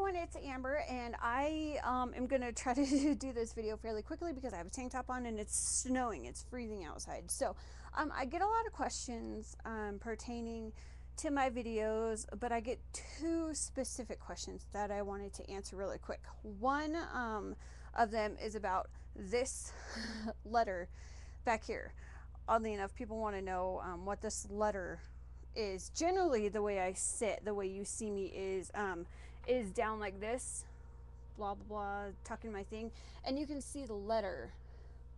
everyone, it's Amber, and I am going to try to do this video fairly quickly because I have a tank top on and it's snowing, it's freezing outside. So I get a lot of questions pertaining to my videos, but I get two specific questions that I wanted to answer really quick. One of them is about this letter back here. Oddly enough, people want to know what this letter is. Generally, the way I sit, the way you see me is down like this, blah blah blah, tucking my thing, and you can see the letter,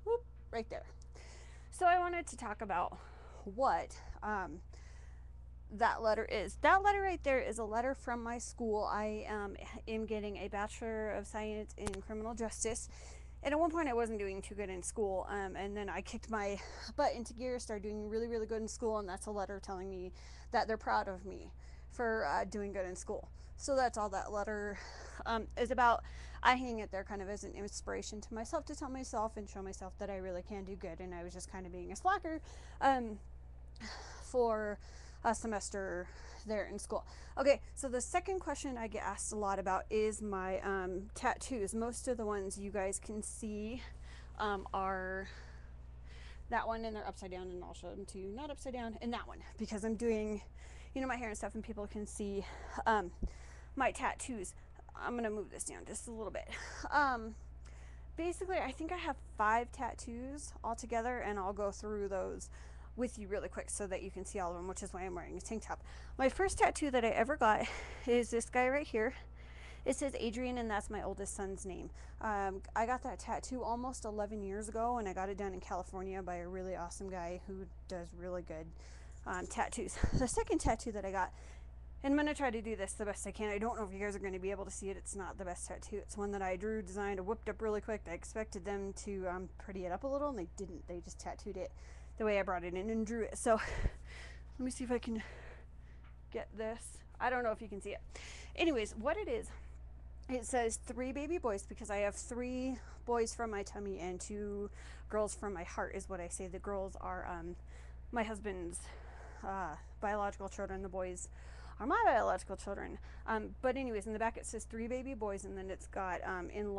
whoop, right there. So I wanted to talk about what that letter is. That letter right there is a letter from my school. I am getting a Bachelor of Science in Criminal Justice. And at one point I wasn't doing too good in school, and then I kicked my butt into gear, started doing really, really good in school, and that's a letter telling me that they're proud of me for doing good in school. So that's all that letter is about. I hang it there kind of as an inspiration to myself, to tell myself and show myself that I really can do good, and I was just kind of being a slacker for a semester there in school. Okay, so the second question I get asked a lot about is my tattoos. Most of the ones you guys can see are that one, and they're upside down, and I'll show them to you not upside down, and that one, because I'm doing, you know, my hair and stuff, and people can see my tattoos. I'm gonna move this down just a little bit. Basically, I think I have 5 tattoos altogether, and I'll go through those with you really quick so that you can see all of them, which is why I'm wearing a tank top. My first tattoo that I ever got is this guy right here. It says Adrian, and that's my oldest son's name. I got that tattoo almost 11 years ago, and I got it done in California by a really awesome guy who does really good tattoos. The second tattoo that I got, and I'm going to try to do this the best I can. I don't know if you guys are going to be able to see it. It's not the best tattoo. It's one that I drew, designed, whipped up really quick. I expected them to pretty it up a little, and they didn't. They just tattooed it the way I brought it in and drew it. So let me see if I can get this. I don't know if you can see it. Anyways, what it is, it says 3 baby boys, because I have 3 boys from my tummy and 2 girls from my heart is what I say. The girls are my husband's biological children. The boys are my biological children. But anyways, in the back it says 3 baby boys, and then it's got in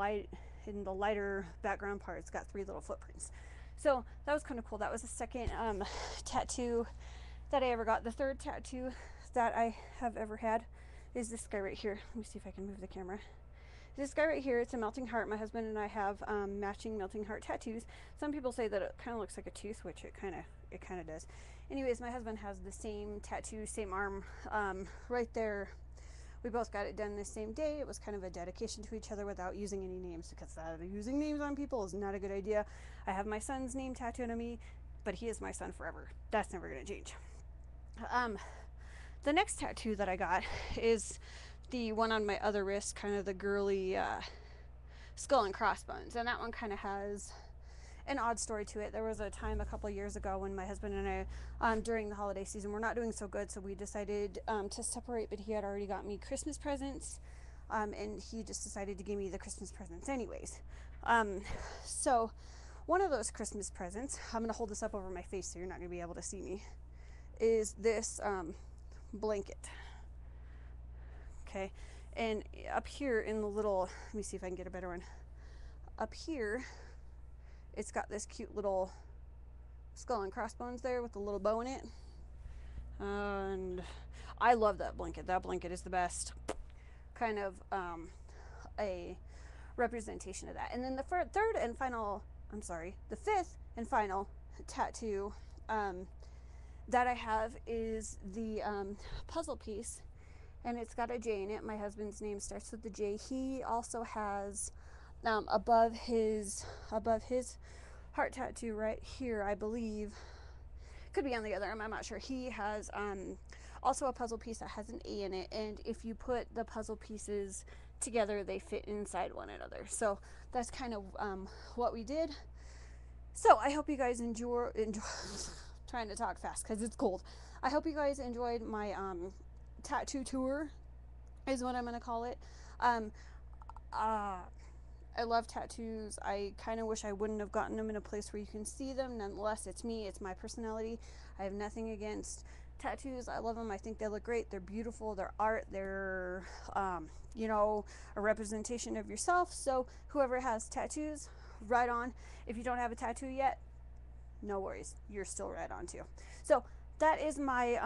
the lighter background part, it's got 3 little footprints. So that was kind of cool. That was the second tattoo that I ever got. The third tattoo that I have ever had is this guy right here. Let me see if I can move the camera. This guy right here, it's a melting heart. My husband and I have matching melting heart tattoos. Some people say that it kind of looks like a tooth, which it kind of does. Anyways, my husband has the same tattoo, same arm right there. We both got it done the same day. It was kind of a dedication to each other without using any names, because using names on people is not a good idea. I have my son's name tattooed on me, but he is my son forever. That's never going to change. The next tattoo that I got is the one on my other wrist, kind of the girly skull and crossbones. And that one kind of has an odd story to it. There was a time a couple years ago when my husband and I, during the holiday season, were not doing so good, so we decided to separate, but he had already got me Christmas presents, and he just decided to give me the Christmas presents anyways. So one of those Christmas presents, I'm going to hold this up over my face so you're not going to be able to see me, is this blanket. Okay, and up here in the little, let me see if I can get a better one. Up here, it's got this cute little skull and crossbones there with a little bow in it. And I love that blanket. That blanket is the best. Kind of a representation of that. And then the the fifth and final tattoo that I have is the puzzle piece. And it's got a J in it. My husband's name starts with the J. He also has above his heart tattoo right here, I believe, could be on the other arm, I'm not sure, he has also a puzzle piece that has an A in it, and if you put the puzzle pieces together, they fit inside one another. So that's kind of what we did. So I hope you guys enjoy trying to talk fast because it's cold. I hope you guys enjoyed my tattoo tour, is what I'm going to call it. I love tattoos. I kind of wish I wouldn't have gotten them in a place where you can see them. Nonetheless, it's me. It's my personality. I have nothing against tattoos. I love them. I think they look great. They're beautiful. They're art. They're, you know, a representation of yourself. So whoever has tattoos, right on. If you don't have a tattoo yet, no worries. You're still right on too. So that is my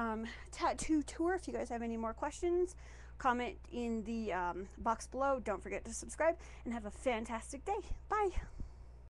tattoo tour. If you guys have any more questions, comment in the box below. Don't forget to subscribe and have a fantastic day. Bye.